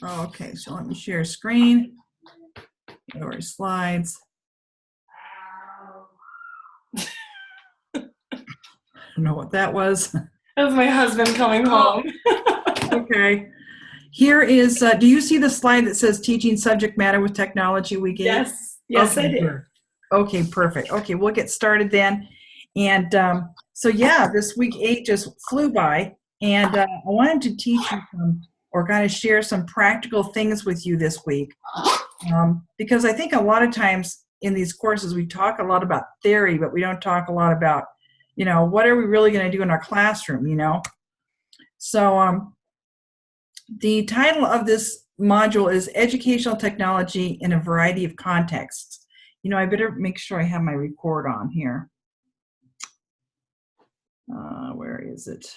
Okay, so let me share screen. Or slides. I don't know what that was. That was my husband coming home. Okay. Here is, do you see the slide that says teaching subject matter with technology we gave? Yes, okay, I do. Good. Okay, perfect. Okay, we'll get started then. And so yeah, this week 8 just flew by, and I wanted to teach you some, or kind of share some practical things with you this week. Because I think a lot of times in these courses we talk a lot about theory, but we don't talk a lot about, what are we really going to do in our classroom, So the title of this module is Educational Technology in a Variety of Contexts. I better make sure I have my record on here. Where is it?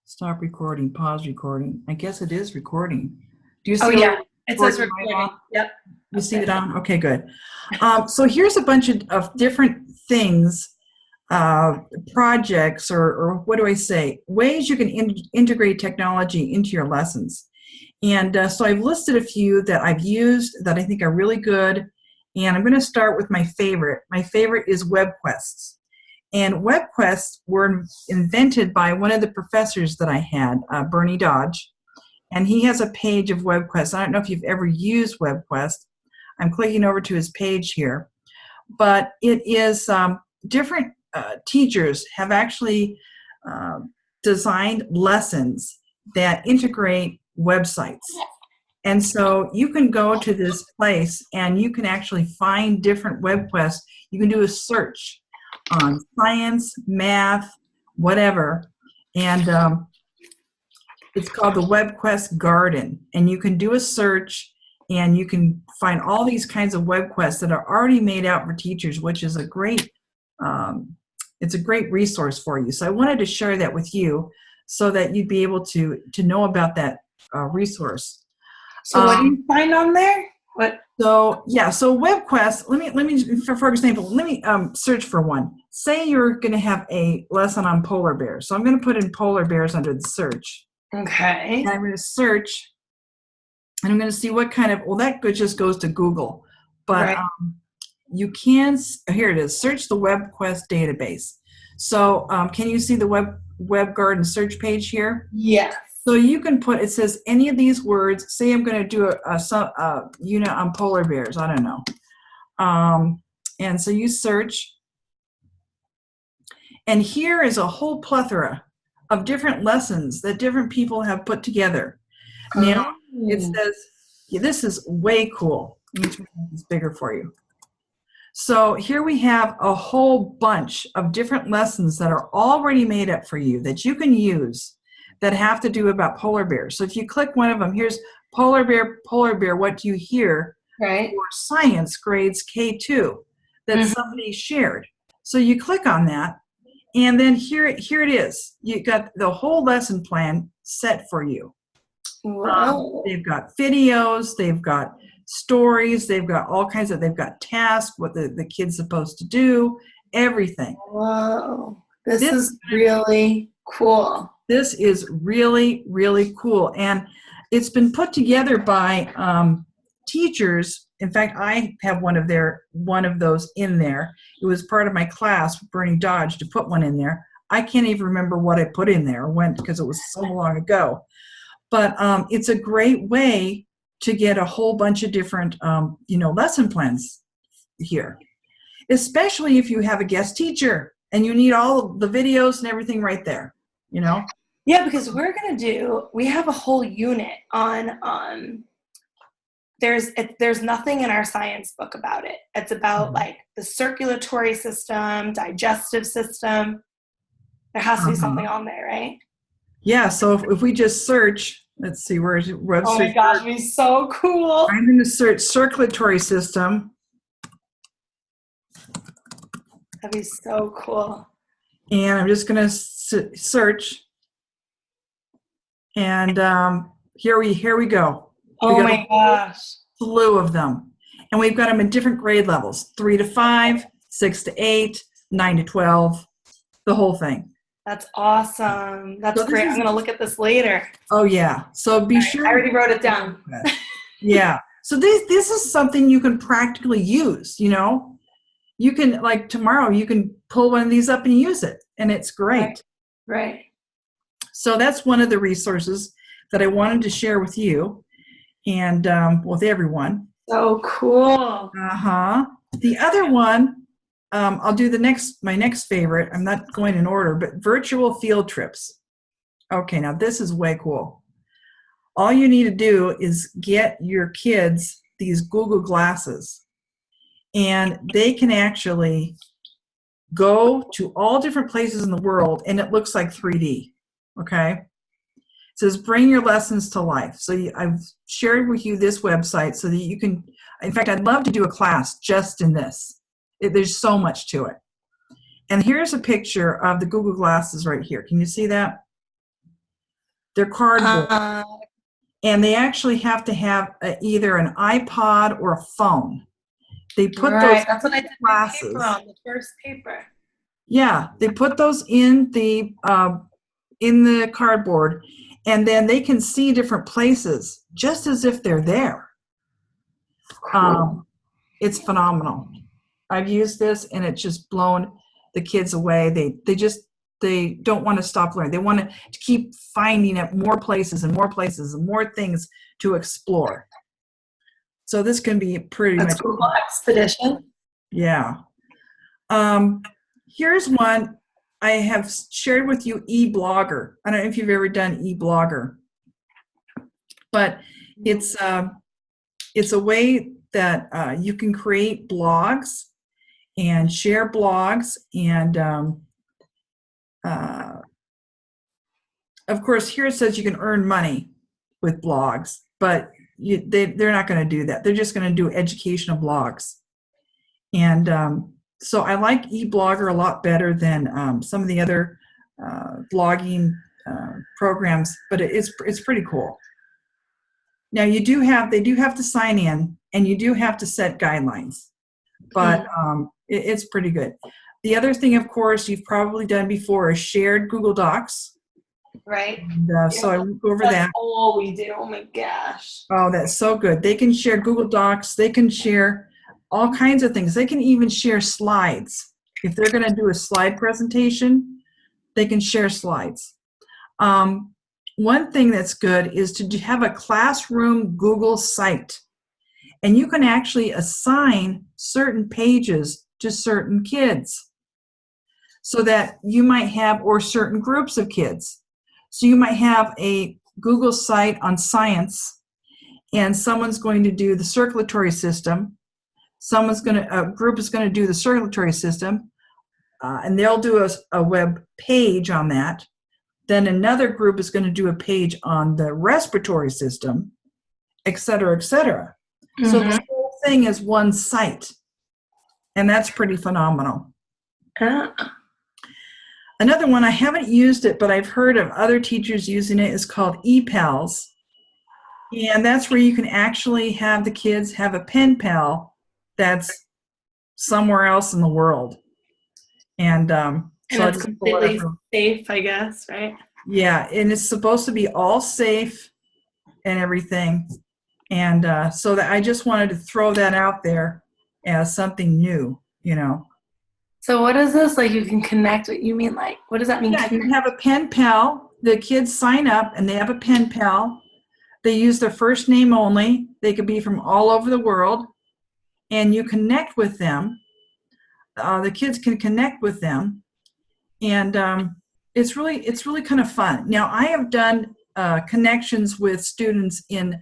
Stop recording, pause recording. I guess it is recording. Do you see? Oh, yeah. It says recording. Right? Yep. You see it on? Okay, good. So here's a bunch of different things, projects, or what do I say? Ways you can integrate technology into your lessons. And so I've listed a few that I've used that I think are really good. And I'm going to start with my favorite. My favorite is web quests. And web quests were invented by one of the professors that I had, Bernie Dodge. And he has a page of web quests. I don't know if you've ever used web quests. I'm clicking over to his page here. But it is different teachers have actually designed lessons that integrate websites. And so you can go to this place and you can actually find different web quests. You can do a search on science, math, whatever. And it's called the Web Quest Garden. And you can do a search and you can find all these kinds of web quests that are already made out for teachers, which is a great, it's a great resource for you. So I wanted to share that with you so that you'd be able to know about that resource. So what do you find on there? What? So yeah, so web quests. Let me for example, let me search for one. Say you're going to have a lesson on polar bears. So I'm going to put in polar bears under the search. Okay. And I'm going to search, and I'm going to see what kind of. Well, that just goes to Google, but right. You can. Here it is. Search the Web Quest database. So can you see the Web Garden search page here? Yes. So you can put, it says any of these words. Say I'm going to do a unit on polar bears. I don't know. And so you search. And here is a whole plethora of different lessons that different people have put together. Now, it says, yeah, this is way cool. Let me make this bigger for you. So here we have a whole bunch of different lessons that are already made up for you that you can use that have to do about polar bears. So if you click one of them, here's polar bear, what do you hear? Right. For science grades K2 that somebody shared. So you click on that, and then here it is. You got the whole lesson plan set for you. Wow. They've got videos, they've got stories, they've got all kinds of, they've got tasks, what the kid's supposed to do, everything. Wow. This is really cool. This is really, really cool. And it's been put together by teachers. In fact, I have one of those in there. It was part of my class, Bernie Dodge, to put one in there. I can't even remember what I put in there because it was so long ago. But it's a great way to get a whole bunch of different, lesson plans here, especially if you have a guest teacher and you need all the videos and everything right there, Yeah, because we have a whole unit on, there's nothing in our science book about it. It's about like the circulatory system, digestive system. There has to be something on there, right? Yeah, so if we just search, let's see, where's web search? Oh my gosh, it'd be so cool. I'm going to search circulatory system. That'd be so cool. And I'm just going to search. And here we go. Oh my gosh. A slew of them. And we've got them in different grade levels, 3 to 5, 6 to 8, 9 to 12, the whole thing. That's awesome. That's So this great. I'm is, going to look at this later. oh yeah. So be sure. I already wrote it down. Yeah. So this is something you can practically use, you know. You can, like tomorrow, you can pull one of these up and use it, and it's great. Right. So that's one of the resources that I wanted to share with you and with everyone. So cool. The other one, I'll do my next favorite. I'm not going in order, but virtual field trips. Okay, now this is way cool. All you need to do is get your kids these Google Glasses, and they can actually go to all different places in the world, and it looks like 3D, okay? It says bring your lessons to life. So I've shared with you this website so that you can, in fact, I'd love to do a class just in this. There's so much to it. And here's a picture of the Google Glasses right here. Can you see that? They're cardboard. And they actually have to have either an iPod or a phone. They put those that's what I did glasses paper on the first paper. Yeah, they put those in the cardboard, and then they can see different places just as if they're there. Cool. It's phenomenal. I've used this, and it's just blown the kids away. They don't want to stop learning. They want to keep finding it more places and more places and more things to explore. So this can be pretty much Google Expedition. Yeah. Here's one I have shared with you, eBlogger. I don't know if you've ever done eBlogger, but it's a way that you can create blogs and share blogs, and of course here it says you can earn money with blogs, but they're not going to do that. They're just going to do educational blogs. And so I like eBlogger a lot better than some of the other blogging programs, but it's pretty cool. Now they do have to sign in, and you do have to set guidelines, but it's pretty good. The other thing, of course, you've probably done before is shared Google Docs. Right. And, so I won't go over that. That's all we do. Oh my gosh. Oh, that's so good. They can share Google Docs. They can share all kinds of things. They can even share slides. If they're going to do a slide presentation, they can share slides. One thing that's good is to have a classroom Google site. And you can actually assign certain pages to certain kids so that you might have, or certain groups of kids. So you might have a Google site on science, and someone's going to do the circulatory system. A group is going to do the circulatory system, and they'll do a web page on that. Then another group is going to do a page on the respiratory system, et cetera, et cetera. Mm-hmm. So the whole thing is one site, and that's pretty phenomenal. Another one, I haven't used it, but I've heard of other teachers using it, is called ePals. And that's where you can actually have the kids have a pen pal that's somewhere else in the world. And so it's completely safe, I guess, right? Yeah, and it's supposed to be all safe and everything. And so that I just wanted to throw that out there as something new, you know. So what is this? Like, you can connect with, you mean, like, what does that mean? Yeah, you can have a pen pal. The kids sign up and they have a pen pal. They use their first name only. They could be from all over the world. And you connect with them. The kids can connect with them. And it's really kind of fun. Now, I have done connections with students in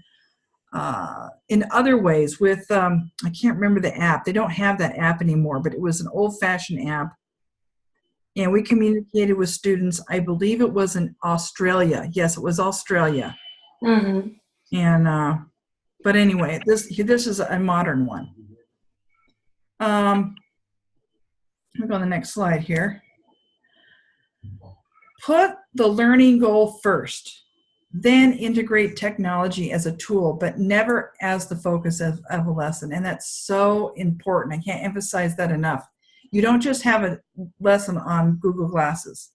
other ways with, I can't remember the app. They don't have that app anymore, but it was an old-fashioned app. And we communicated with students, I believe it was in Australia. Yes, it was Australia. Mm-hmm. And, but anyway, this is a modern one. I'll go on the next slide here. Put the learning goal first. Then integrate technology as a tool, but never as the focus of a lesson. And that's so important. I can't emphasize that enough. You don't just have a lesson on Google Glasses.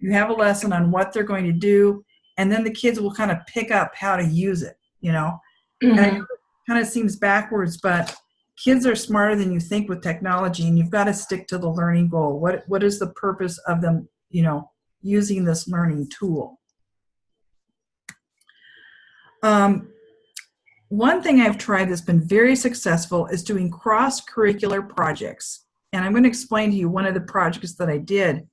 You have a lesson on what they're going to do, and then the kids will kind of pick up how to use it, you know. And I know it kind of seems backwards, but kids are smarter than you think with technology, and you've got to stick to the learning goal. What is the purpose of them, you know, using this learning tool? One thing I've tried that's been very successful is doing cross-curricular projects. And I'm going to explain to you one of the projects that I did.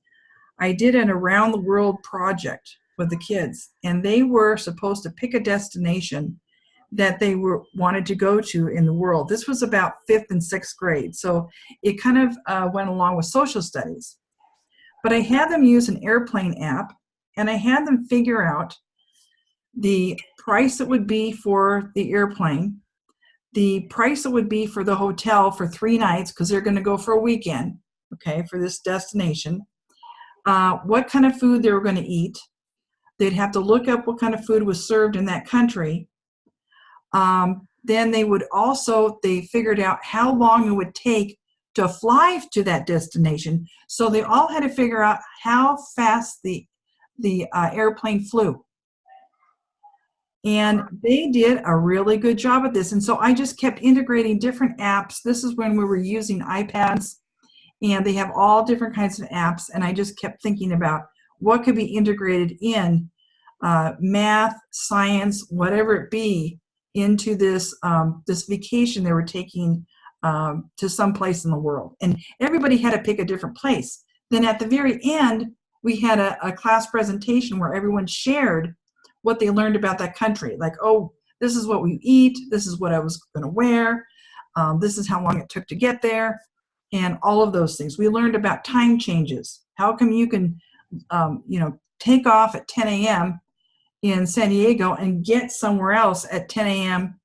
I did an around the world project with the kids, and they were supposed to pick a destination that they wanted to go to in the world. This was about 5th and 6th grade, so it kind of went along with social studies. But I had them use an airplane app, and I had them figure out the price it would be for the airplane, the price it would be for the hotel for 3 nights, because they're going to go for a weekend, okay, for this destination, what kind of food they were going to eat. They'd have to look up what kind of food was served in that country. Then they figured out how long it would take to fly to that destination. So they all had to figure out how fast the airplane flew. And they did a really good job at this. And so I just kept integrating different apps. This is when we were using iPads, and they have all different kinds of apps. And I just kept thinking about what could be integrated in math, science, whatever it be, into this this vacation they were taking to some place in the world. And everybody had to pick a different place. Then at the very end, we had a class presentation where everyone shared what they learned about that country. Like, oh, this is what we eat, this is what I was going to wear, this is how long it took to get there, and all of those things. We learned about time changes. How come you can, take off at 10 a.m. in San Diego and get somewhere else at 10 a.m.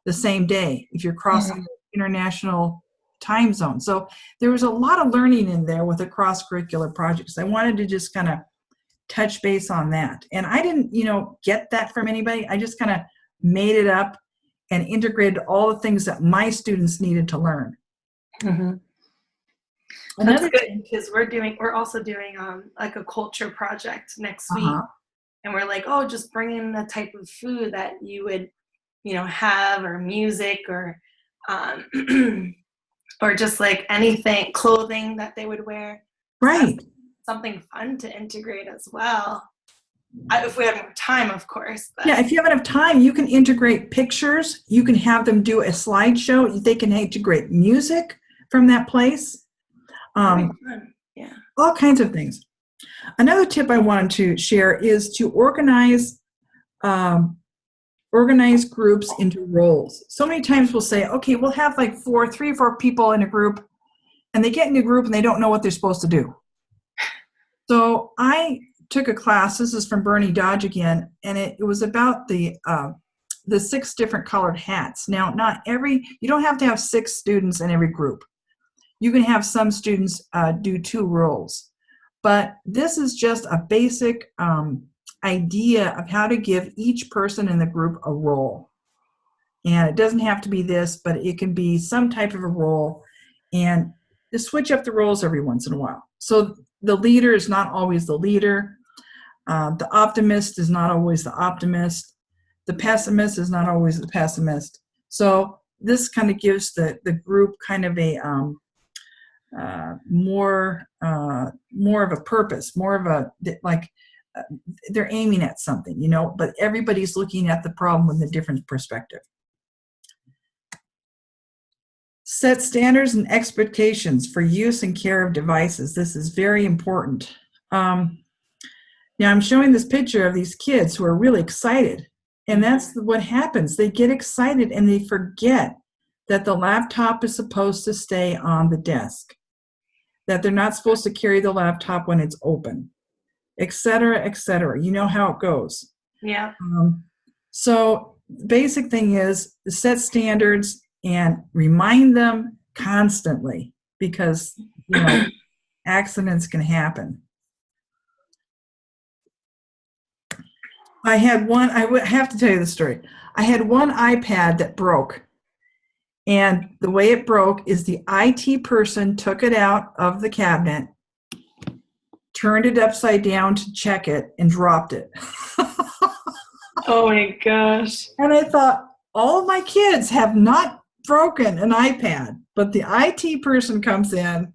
the same day if you're crossing international time zone. So there was a lot of learning in there with the cross-curricular projects. I wanted to just kind of touch base on that. And I didn't, get that from anybody. I just kind of made it up and integrated all the things that my students needed to learn. Mm-hmm. That's good, because we're also doing like a culture project next week. And we're like, oh, just bring in the type of food that you would, have, or music, or or just like anything, clothing that they would wear. Right. Something fun to integrate as well. If we have more time, of course. But. Yeah, if you have enough time, you can integrate pictures. You can have them do a slideshow. They can integrate music from that place. Yeah. All kinds of things. Another tip I wanted to share is to organize groups into roles. So many times we'll say, okay, we'll have like 3 or 4 people in a group, and they get in a group and they don't know what they're supposed to do. So I took a class, this is from Bernie Dodge again, and it was about the 6 different colored hats. Now, you don't have to have 6 students in every group. You can have some students do 2 roles. But this is just a basic idea of how to give each person in the group a role. And it doesn't have to be this, but it can be some type of a role. And just switch up the roles every once in a while. So the leader is not always the leader. The optimist is not always the optimist. The pessimist is not always the pessimist. So this kind of gives the group kind of a more of a purpose, more of a, like, they're aiming at something, but everybody's looking at the problem with a different perspective. Set standards and expectations for use and care of devices. This is very important. Now I'm showing this picture of these kids who are really excited, and that's what happens. They get excited and they forget that the laptop is supposed to stay on the desk, that they're not supposed to carry the laptop when it's open, et cetera, et cetera. You know how it goes. Yeah. So the basic thing is to set standards and remind them constantly, because accidents can happen. I have to tell you the story. I had one iPad that broke. And the way it broke is the IT person took it out of the cabinet, turned it upside down to check it, and dropped it. Oh my gosh. And I thought, all of my kids have not broken an iPad, but the IT person comes in,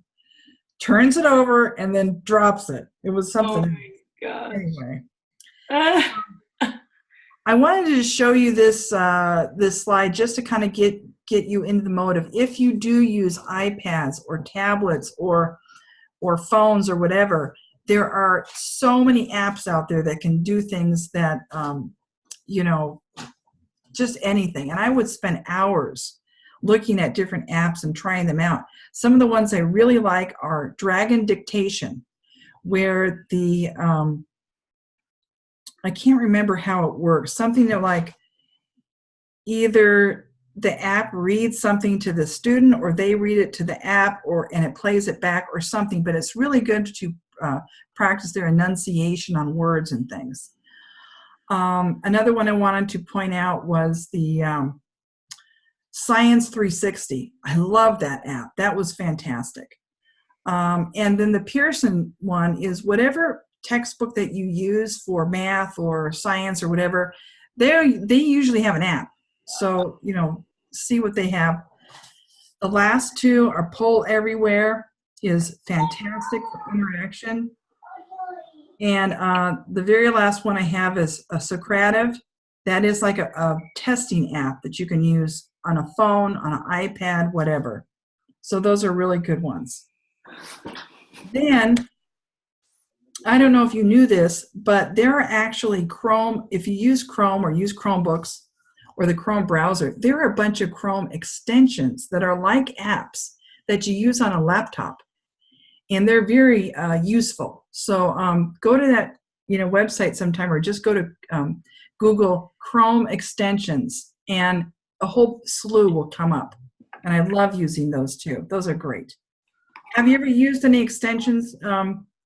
turns it over, and then drops it. It was something. Oh my gosh. Anyway. Ah. I wanted to show you this this slide just to kind of get you into the mode of, if you do use iPads or tablets or phones or whatever, there are so many apps out there that can do things that, you know, just anything. And I would spend hours looking at different apps and trying them out. Some of the ones I really like are Dragon Dictation, where the I can't remember how it works. Something that, like, either the app reads something to the student or they read it to the app, and it plays it back or something. But it's really good to practice their enunciation on words and things. Another one I wanted to point out was the Science 360. I love that app. That was fantastic. And then the Pearson one is whatever textbook that you use for math or science or whatever, they usually have an app. So, you know, see what they have. The last two are Poll Everywhere, is fantastic for interaction. And the very last one I have is a Socrative. That is like a testing app that you can use on a phone, on an iPad, whatever. So those are really good ones. Then, I don't know if you knew this, but there are actually Chrome, if you use Chrome or use Chromebooks or the Chrome browser, there are a bunch of Chrome extensions that are like apps that you use on a laptop. And they're very useful. So go to that website sometime, or just go to Google Chrome extensions, and a whole slew will come up. And I love using those too. Those are great. Have you ever used any extensions,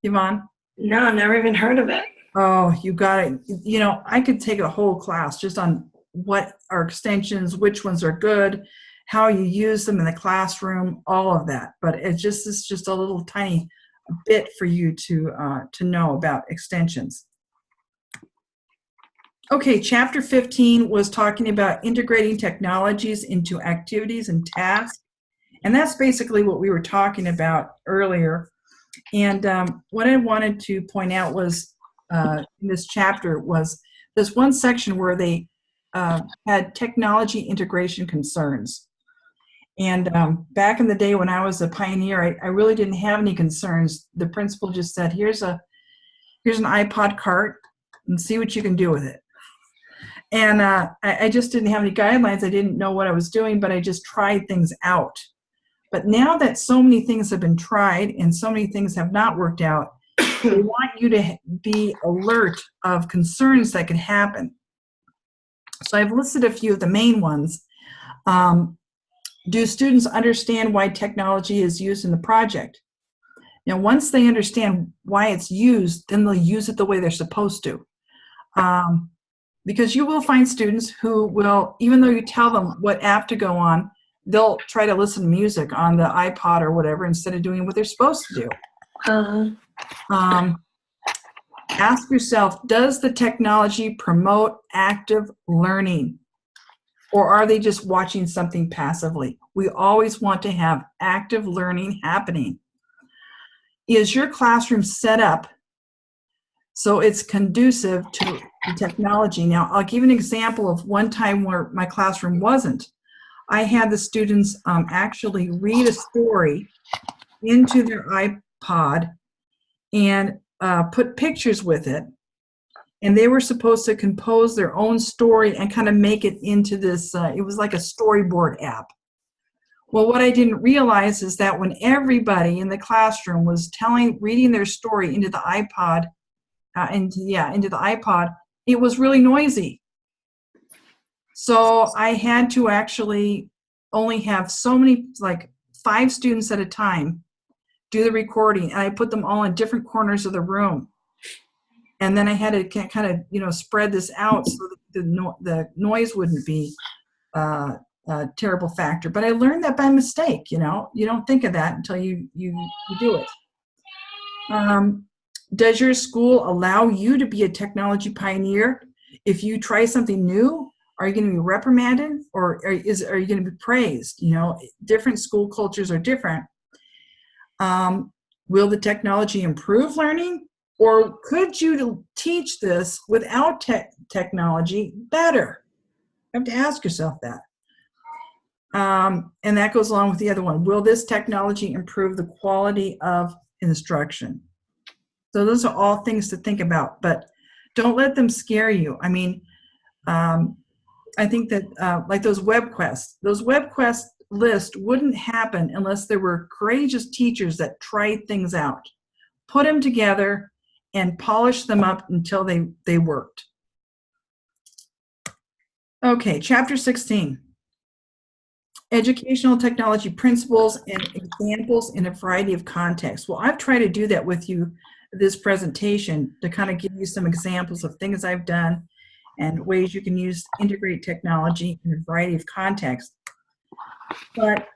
Yvonne? No, I've never even heard of it. Oh, you got it. You know, I could take a whole class just on what are extensions, which ones are good, how you use them in the classroom, all of that. But it's just a little tiny bit for you to know about extensions. Okay, chapter 15 was talking about integrating technologies into activities and tasks. And that's basically what we were talking about earlier. And what I wanted to point out was, in this chapter, was this one section where they had technology integration concerns. And back in the day when I was a pioneer, I really didn't have any concerns. The principal just said, here's an iPod cart, and see what you can do with it. And I just didn't have any guidelines. I didn't know what I was doing, but I just tried things out. But now that so many things have been tried and so many things have not worked out, they want you to be alert of concerns that could happen. So I've listed a few of the main ones. Do students understand why technology is used in the project? Now, once they understand why it's used, then they'll use it the way they're supposed to. Because you will find students who will, even though you tell them what app to go on, they'll try to listen to music on the iPod or whatever instead of doing what they're supposed to do. Ask yourself, does the technology promote active learning? Or are they just watching something passively? We always want to have active learning happening. Is your classroom set up so it's conducive to the technology? Now, I'll give you an example of one time where my classroom wasn't. I had the students actually read a story into their iPod and put pictures with it. And they were supposed to compose their own story and kind of make it into this, it was like a storyboard app. Well, what I didn't realize is that when everybody in the classroom was reading their story into the iPod, into the iPod, it was really noisy. So I had to actually only have so many, like 5 students at a time, do the recording, and I put them all in different corners of the room. And then I had to kind of, spread this out so that the noise wouldn't be a terrible factor. But I learned that by mistake. You don't think of that until you do it. Does your school allow you to be a technology pioneer? If you try something new, are you going to be reprimanded, or are you going to be praised? You know, different school cultures are different. Will the technology improve learning, or could you teach this without technology better? You have to ask yourself that. And that goes along with the other one. Will this technology improve the quality of instruction? So those are all things to think about, but don't let them scare you. I mean, I think that like those web quests list wouldn't happen unless there were courageous teachers that tried things out, put them together, and polished them up until they worked. Okay, chapter 16. Educational technology principles and examples in a variety of contexts. Well, I've tried to do that with you this presentation to kind of give you some examples of things I've done and ways you can integrate technology in a variety of contexts. But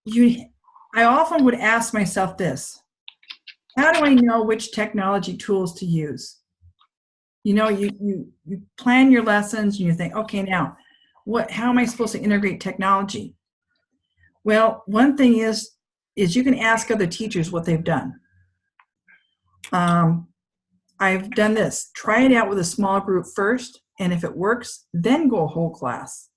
I often would ask myself this: how do I know which technology tools to use? You know, you plan your lessons and you think, okay, now how am I supposed to integrate technology? Well, one thing is you can ask other teachers what they've done. I've done this. Try it out with a small group first, and if it works, then go a whole class.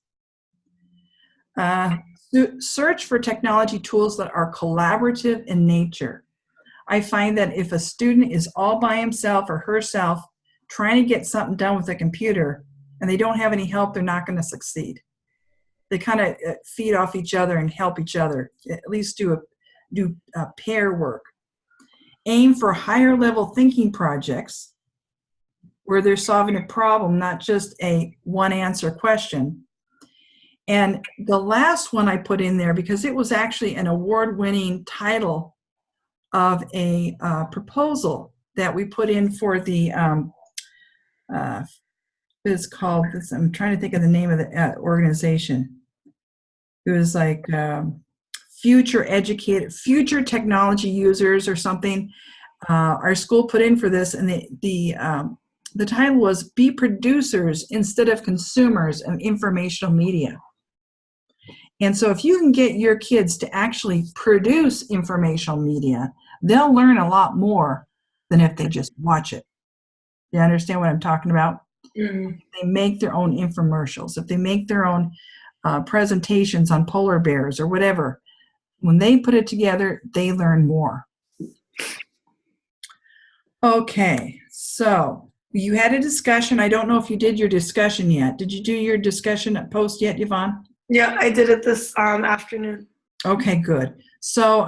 Search for technology tools that are collaborative in nature. I find that if a student is all by himself or herself trying to get something done with a computer and they don't have any help, they're not going to succeed. They kind of feed off each other and help each other, at least do pair work. Aim for higher level thinking projects where they're solving a problem, not just a one answer question. And the last one I put in there, because it was actually an award-winning title of a proposal that we put in for the, it's called, I'm trying to think of the name of the organization. It was like future technology users or something. Our school put in for this, and the title was "Be Producers Instead of Consumers of Informational Media." And so if you can get your kids to actually produce informational media, they'll learn a lot more than if they just watch it. You understand what I'm talking about? Mm-hmm. They make their own infomercials. If they make their own presentations on polar bears or whatever, when they put it together, they learn more. Okay, so you had a discussion. I don't know if you did your discussion yet. Did you do your discussion post yet, Yvonne? Yeah, I did it this afternoon. Okay, good. So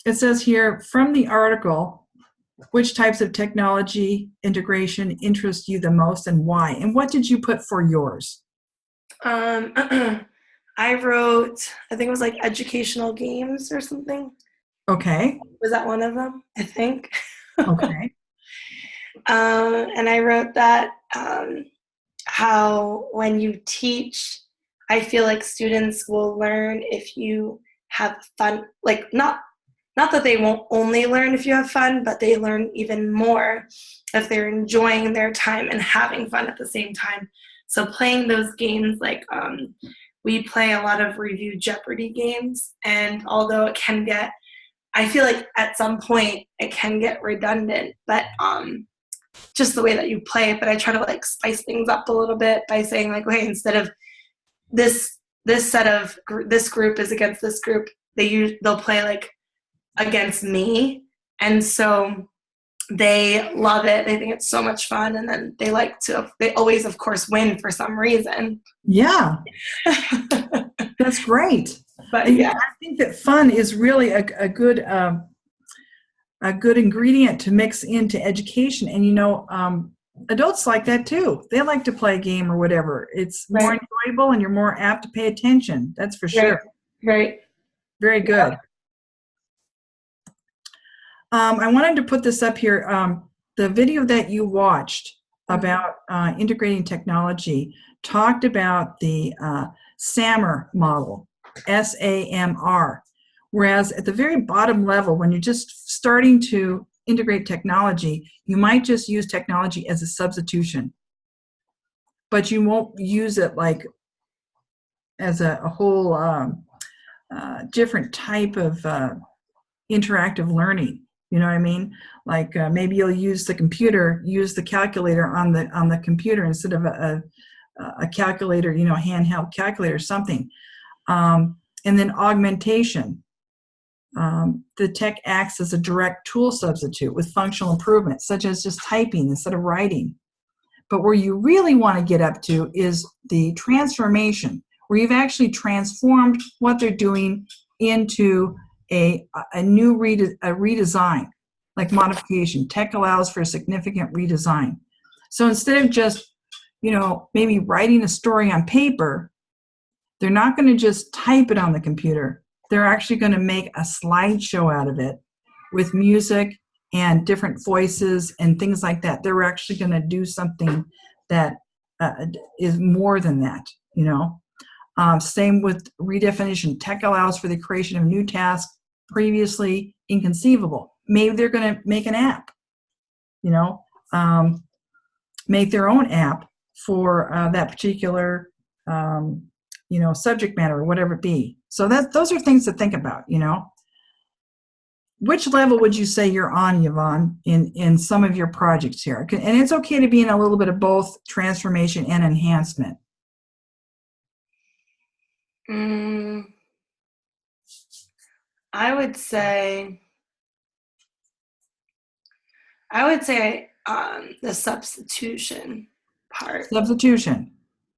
it says here, from the article, which types of technology integration interest you the most and why? And what did you put for yours? I wrote, I think it was like educational games or something. Okay. Was that one of them? I think. Okay. And I wrote that how when you teach, I feel like students will learn if you have fun. Like not that they won't only learn if you have fun, but they learn even more if they're enjoying their time and having fun at the same time. So playing those games, like we play a lot of Review Jeopardy games, and although it can get, I feel like at some point it can get redundant, but just the way that you play it. But I try to like spice things up a little bit by saying like, okay, instead of this group is against this group, they'll play like against me, and so they love it. They think it's so much fun, and then they always, of course, win for some reason. Yeah. That's great. But yeah, I think that fun is really a good ingredient to mix into education. And adults like that too. They like to play a game or whatever. It's more enjoyable, and you're more apt to pay attention. That's for sure. Right. Very good. Yeah. I wanted to put this up here. The video that you watched about integrating technology talked about the SAMR model, SAMR. Whereas at the very bottom level, when you're just starting to integrate technology, you might just use technology as a substitution, but you won't use it like as a whole different type of interactive learning. You know what I mean? Like maybe you'll use the calculator on the computer instead of a calculator, a handheld calculator or something. And then augmentation. The tech acts as a direct tool substitute with functional improvements, such as just typing instead of writing. But where you really want to get up to is the transformation, where you've actually transformed what they're doing into a new redesign, like modification. Tech allows for a significant redesign. So instead of just, maybe writing a story on paper, they're not going to just type it on the computer. They're actually going to make a slideshow out of it with music and different voices and things like that. They're actually going to do something that is more than that, Same with redefinition. Tech allows for the creation of new tasks previously inconceivable. Maybe they're going to make an app, make their own app for that particular, subject matter or whatever it be. So those are things to think about, Which level would you say you're on, Yvonne, in some of your projects here? And it's okay to be in a little bit of both transformation and enhancement. I would say the substitution part. Substitution.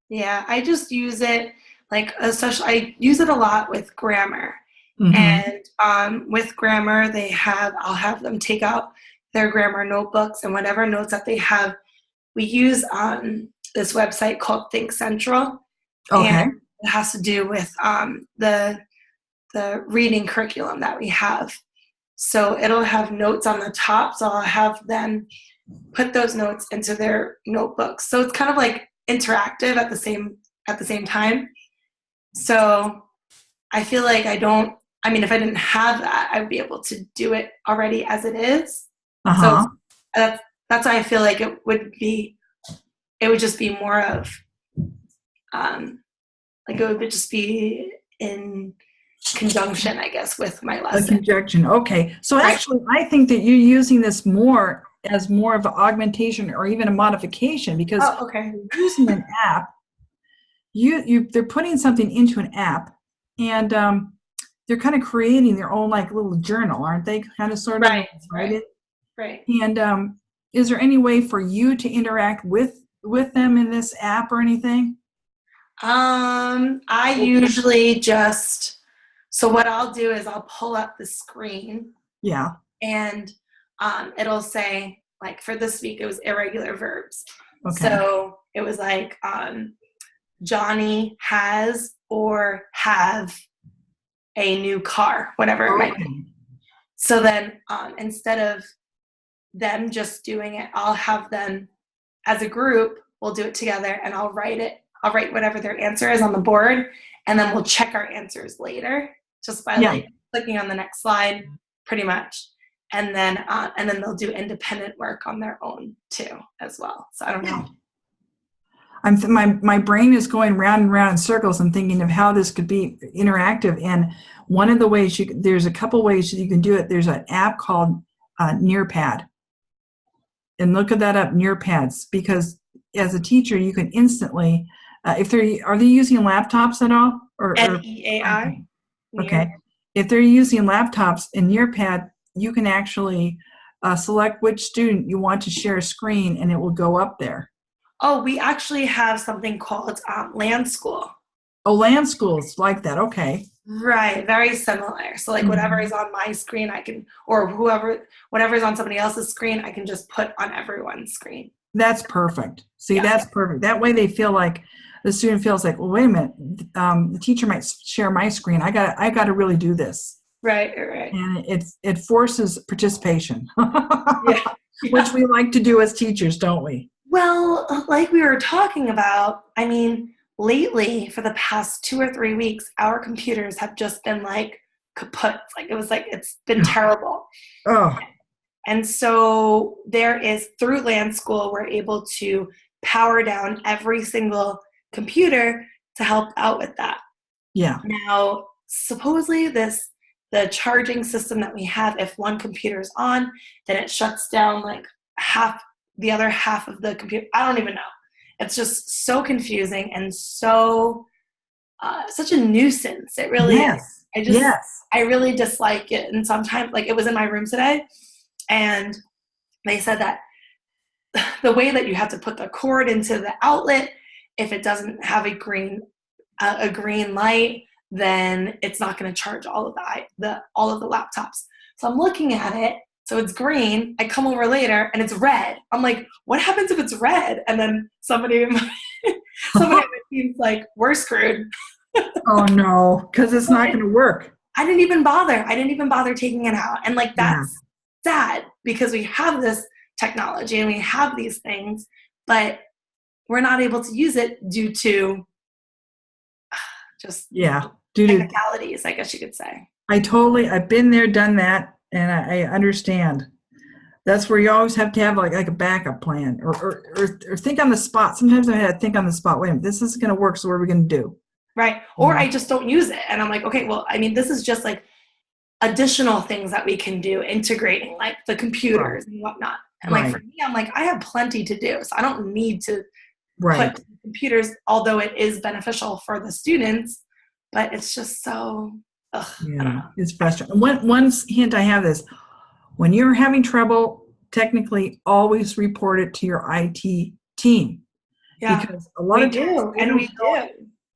Yeah, I just use it I use it a lot with grammar. Mm-hmm. And with grammar, I'll have them take out their grammar notebooks and whatever notes that they have. We use this website called Think Central. Okay. And it has to do with the reading curriculum that we have. So it'll have notes on the top. So I'll have them put those notes into their notebooks. So it's kind of like interactive at the same time. So I feel like if I didn't have that, I would be able to do it already as it is. Uh-huh. So that's why I feel like it would just be more of, it would just be in conjunction, I guess, with my lesson. A conjunction. Okay. So actually, I think that you're using this more as more of an augmentation or even a modification because you're using an app, they're putting something into an app and they're kind of creating their own little journal, aren't they? Kind of sort of right. And is there any way for you to interact with them in this app or anything? I usually so what I'll do is I'll pull up the screen. Yeah. And it'll say, for this week, it was irregular verbs. Okay. So it was Johnny has or have a new car, whatever it might be. So then instead of them just doing it, I'll have them as a group, we'll do it together and I'll write whatever their answer is on the board and then we'll check our answers later just by clicking on the next slide pretty much. And then they'll do independent work on their own too as well. So I don't know. My brain is going round and round in circles and thinking of how this could be interactive. And one of the ways there's a couple ways that you can do it. There's an app called Nearpad. And look at that up, Nearpads, because as a teacher, you can instantly, are they using laptops at all? Or NEAI. Okay. If they're using laptops in Nearpad, you can actually select which student you want to share a screen and it will go up there. Oh, we actually have something called Land School. Oh, Land School's like that. Okay. Right. Very similar. So whatever is on my screen, I can, or whatever's on somebody else's screen, I can just put on everyone's screen. That's perfect. See, that's perfect. That way they feel like, the student feels like, well, wait a minute, the teacher might share my screen. I got to really do this. Right. And it forces participation, which we like to do as teachers, don't we? Well, like we were talking about, lately for the past 2 or 3 weeks, our computers have just been kaput. It's been terrible. Oh. And so there is, through Land School, we're able to power down every single computer to help out with that. Yeah. Now, supposedly the charging system that we have, if one computer is on, then it shuts down like the other half of the computer. I don't even know. It's just so confusing and so such a nuisance. It really is. I really dislike it. And sometimes, like, it was in my room today, and they said that the way that you have to put the cord into the outlet, if it doesn't have a green light, then it's not going to charge all of the laptops. So I'm looking at it. So it's green. I come over later and it's red. I'm like, what happens if it's red? And then somebody in my team's like, we're screwed. Oh no, because it's not going to work. I didn't even bother taking it out. And like, that's sad, because we have this technology and we have these things, but we're not able to use it due to just technicalities, I guess you could say. I've been there, done that, and I understand. That's where you always have to have like a backup plan, or think on the spot. Sometimes I had to think on the spot. Wait a minute, this isn't going to work, so what are we going to do? Right. Or I just don't use it. And I'm like, okay, well, I mean, this is just like additional things that we can do, integrating like the computers and whatnot. And like for me, I'm like, I have plenty to do. So I don't need to put computers, although it is beneficial for the students, but it's just so, I don't know. It's frustrating. One hint I have is, when you're having trouble, technically always report it to your IT team. Yeah, because a lot of times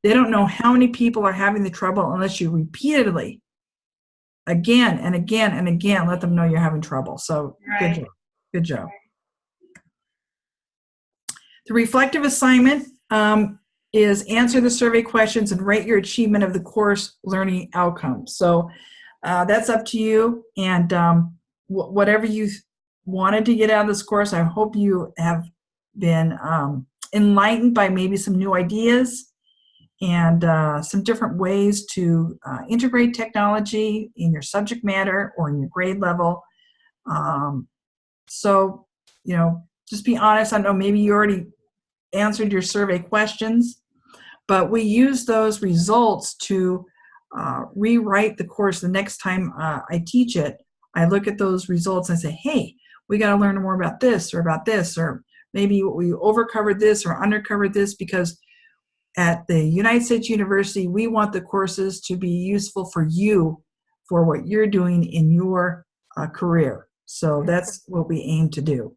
they don't know how many people are having the trouble unless you repeatedly, again and again and again, let them know you're having trouble. So good job. The reflective assignment is answer the survey questions and rate your achievement of the course learning outcomes. So that's up to you, and whatever you wanted to get out of this course, I hope you have been enlightened by maybe some new ideas and some different ways to integrate technology in your subject matter or in your grade level. So, just be honest. I know maybe you already answered your survey questions, but we use those results to rewrite the course the next time I teach it. I look at those results and say, hey, we got to learn more about this, or maybe we overcovered this or undercovered this, because at the United States University, we want the courses to be useful for you for what you're doing in your career. So that's what we aim to do.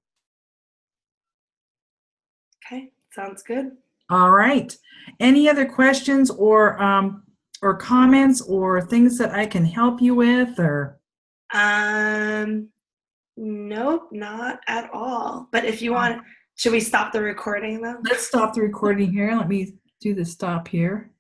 Okay, sounds good. All right. Any other questions or comments or things that I can help you with, or? Nope, not at all. But if you want, should we stop the recording though? Let's stop the recording here. Let me do the stop here.